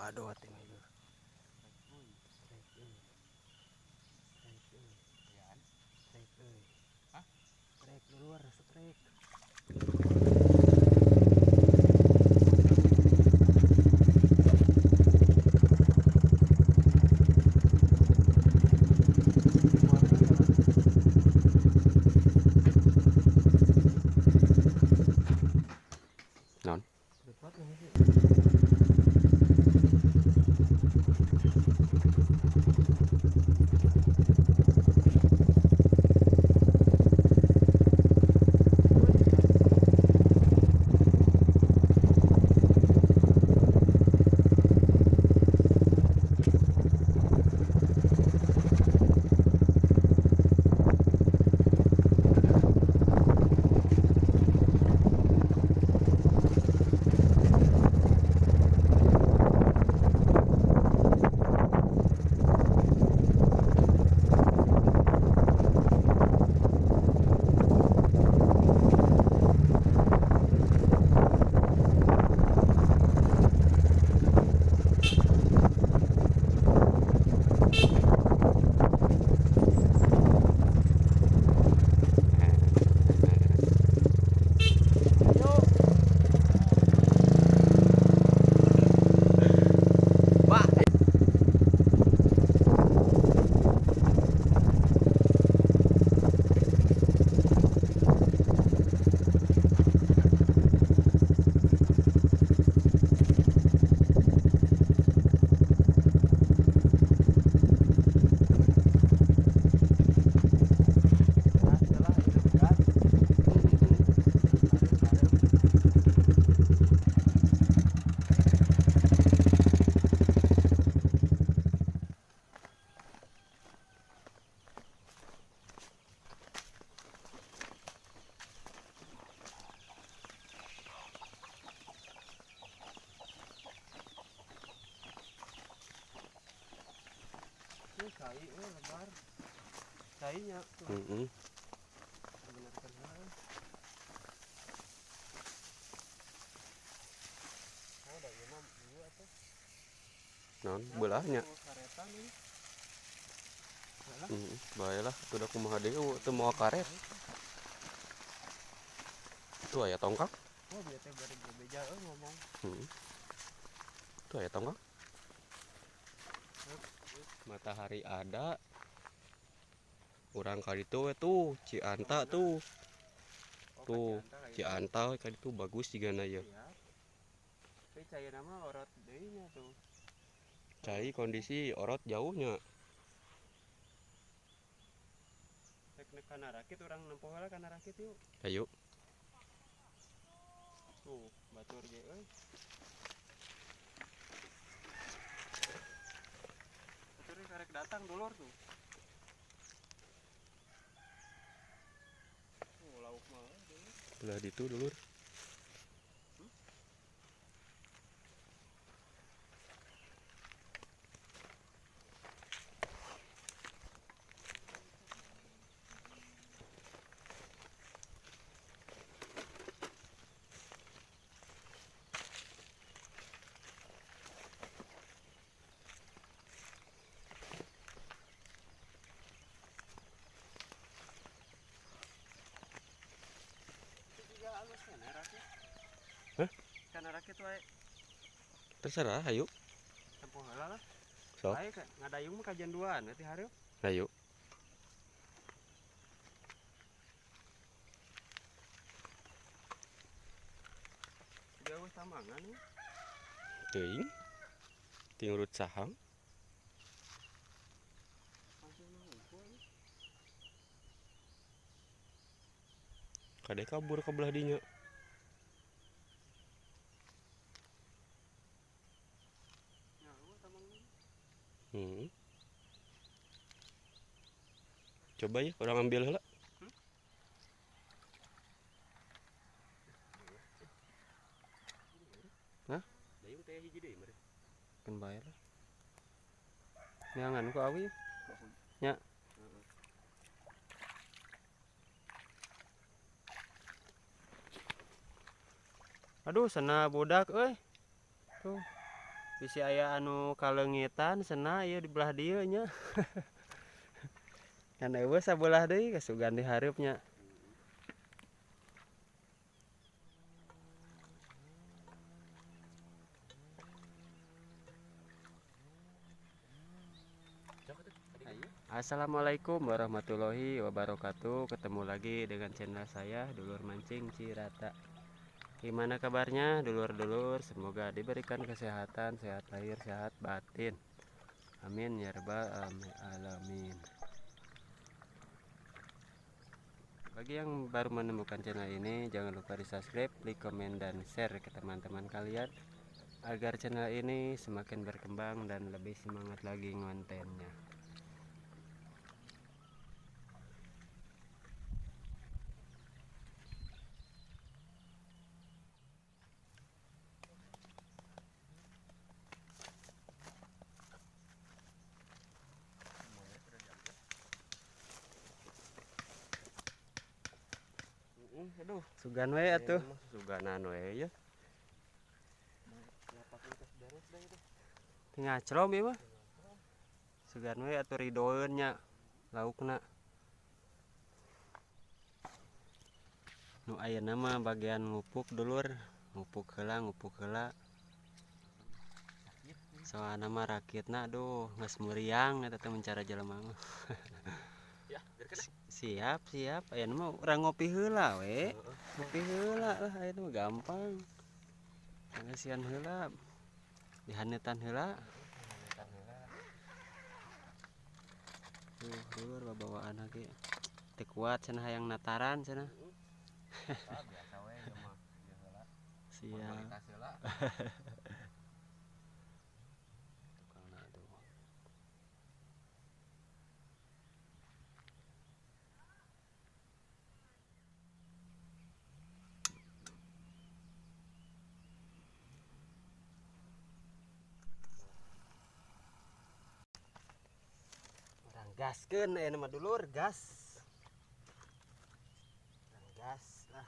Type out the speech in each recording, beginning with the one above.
Waduh, tinggal itu. Trek luar, trek. Non. Cai lebar. Cainya tuh. Benarkan hal. Oh, udah imam dua tuh. Non, belahnya. Karetan ini. Baiklah, udah kumaha deui teu moal karet. Tuh aya tongkang. Oh, biar teh bari bebeja ngomong. Tuh aya tongkang. Matahari ada. Urang kali itu tuh Cianta tuh. Tuh Cianta kali itu bagus jigana ya. Tapi cai nama orot deui nya tuh. Cai kondisi orot jauhnya. Teknik kana rakit urang nempuh heula kana rakit yuk. Ayo. Tuh, batur ge euy. Batur karek datang dulur tuh. Oh, lauk mah dulu. Belah ditu dulur. Hah? Kana rakit wae. Terserah, ayo. Tempuh heula lah. Sok. Bae ngadayung mah kajian duaan nanti hareup. Ayo. Jauh samangan nih. Teuing. Ting urut sahang. Langsung ngumpul. Kade kabur ke belah dinya. Coba ya, orang ambil heula. Hah? Dayung teh hiji deui meureun. Kan bae lah. Neangan ku awi. Nya. Aduh, sana budak euy. Tuh. Bisi aya anu kalengitan cenah ieu di belah dieu nya. Kan eueuh sabelah deui kasugan di hareupnya. Assalamualaikum warahmatullahi wabarakatuh. Ketemu lagi dengan channel saya Dulur Mancing Cirata. Gimana kabarnya dulur-dulur? Semoga diberikan kesehatan, sehat lahir, sehat batin. Amin ya rabbal alamin. Bagi yang baru menemukan channel ini, jangan lupa di subscribe, like, komen, dan share ke teman-teman kalian agar channel ini semakin berkembang dan lebih semangat lagi ngontennya. Aduh, Sugan we atuh. Suganan we ya. Tinggal celom ieu mah. Sugan we atuh ridoeun nya laukna. Nu ayeuna mah bagian ngupuk dulur, ngupuk heula. Soalna mah rakitna aduh geus meriang eta teh mencara jelema mah. Siap. Ayeuna mah urang ngopi heula we. Ngopi heula lah ayeuna mah gampang. Ngasian heula. Dihanetan heula. Tuh, dulur babawaan lagi. Teu kuat cenah hayang nataran cenah. biasa we ieu mah ieu heula. Siap. Formalitas heula. Tukangna aduh. Orang gaskeun ayeuna mah dulur, gas. Orang gas lah.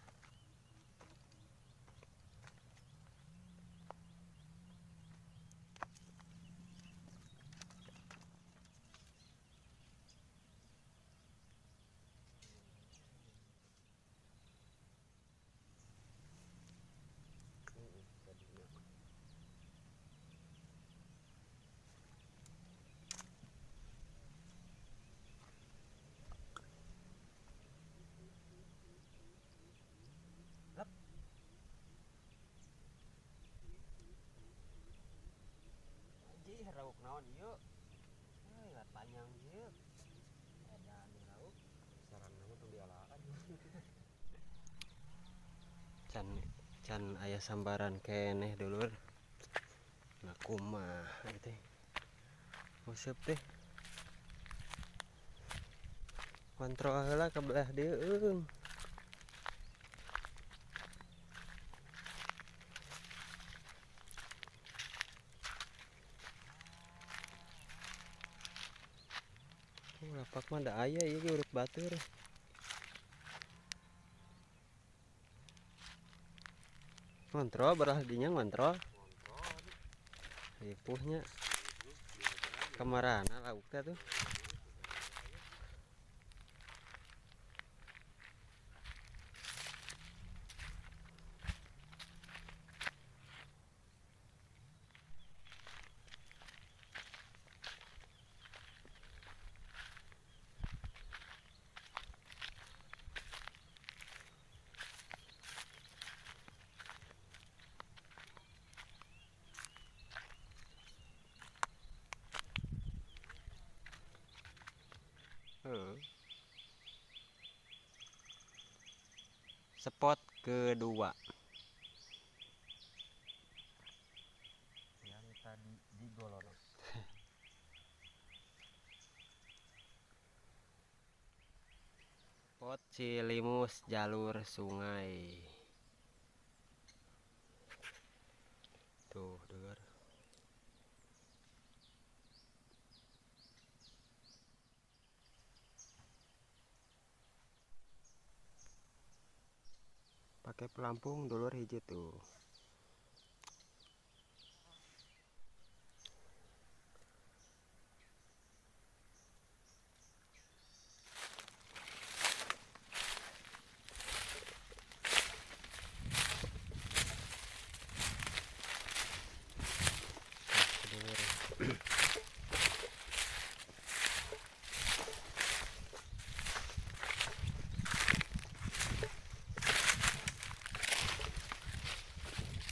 Anjing rauk naon ieu? Lat panjang ieu. Edan di rauk. Sarana mah tong dialaan. Can aya sambaran keneh dulur. Nah kumaha teh. Useup teh. Kontrol heula ka belah dieu eung. Lapak mah da aya ieu ge urut batur. Ngontrol belah dinya ngontrol. Ripuhnya. Kamarana lauk teh tuh. Spot kedua Yang tadi digolor. spot Cilimus jalur sungai. Tuh dulur. Pakai pelampung dulur hiji tuh.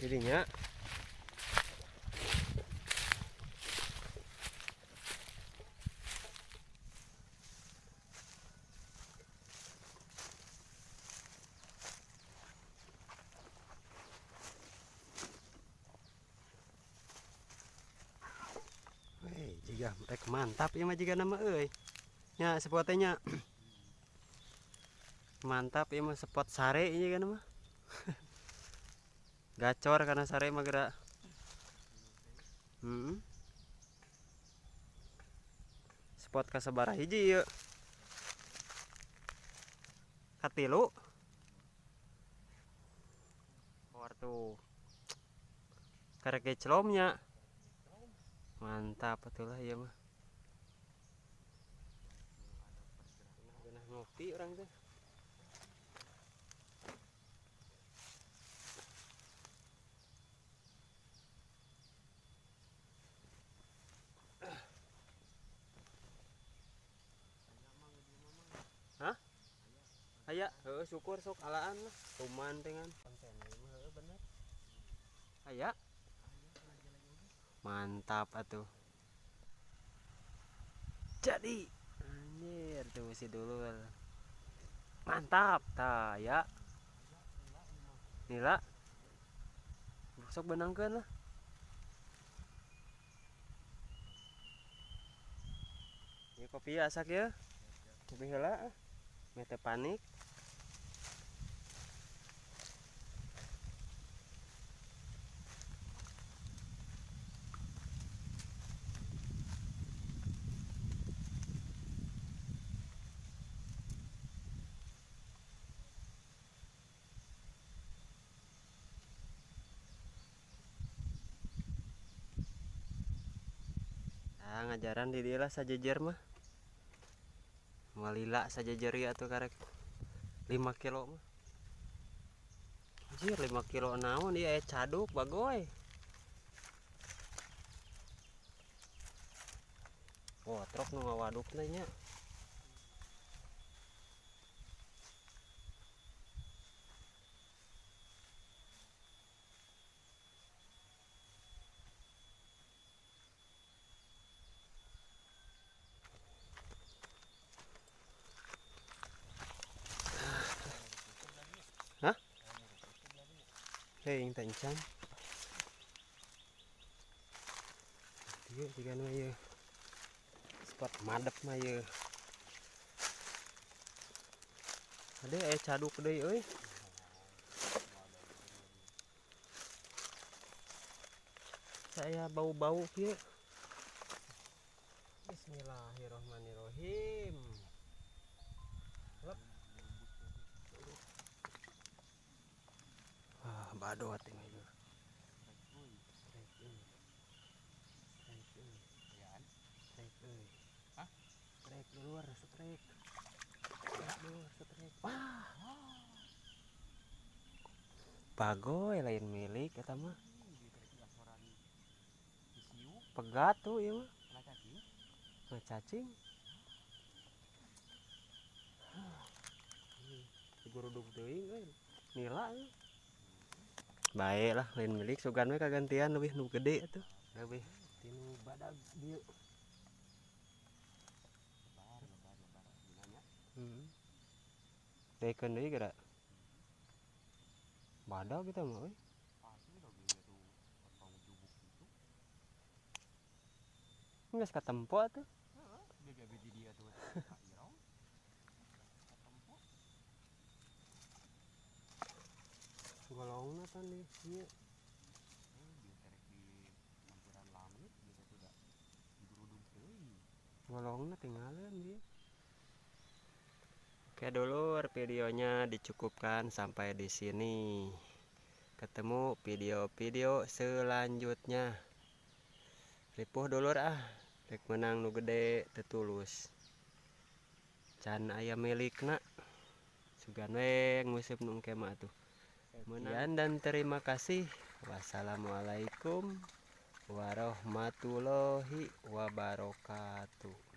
jadinya. Jika mereka mantap ya mah jika nama nya spotnya mantap ya mah spot sare ini kan mah gacor karena sare mah gerak spot kasabaraha hiji yeuh katilu tuh karek celomnya mantap betul lah ya mah ngopi orang tuh hah aya syukur sok alaan lah tuman dengan konten mah bener aya mantap atuh jadi anjir tuh si dulur mantap tah ya nila sok benangkeun lah ini kopi asak ya kopi heula mete panik ngajaran di dia lah sajejer mah malila sajejer ya tuh karek 5 kilo mah anjir 5 kilo naon dia caduk bagoy oh truk nu ngawaduk nya hah hei tancang yuk jika mah yeuh spot madep mah yeuh ade caduk deui euy saya bau-bau kieu Bismillahirrahmanirrahim lep badot ini strike duluan strike wah bagoy lain milik eta mah pegat tuh ieu mah cacing diguruduk teuing euy nila bae lah lain milik sugan we kagantian leuwih nu gede atuh leuwih tinu badag dieu tekeun deui geura badag kita mah euy geus katempo atuh golongna kan di ieu golongna tinggalin dia. Oke dulur, videonya dicukupkan sampai di sini. Ketemu video-video selanjutnya. Ripuh dulur rek menang nu gede tetulus. Can aya milikna. Sugan we nguseup nu engke mah atuh. Sekian dan terima kasih. Wassalamualaikum warahmatullahi wabarakatuh.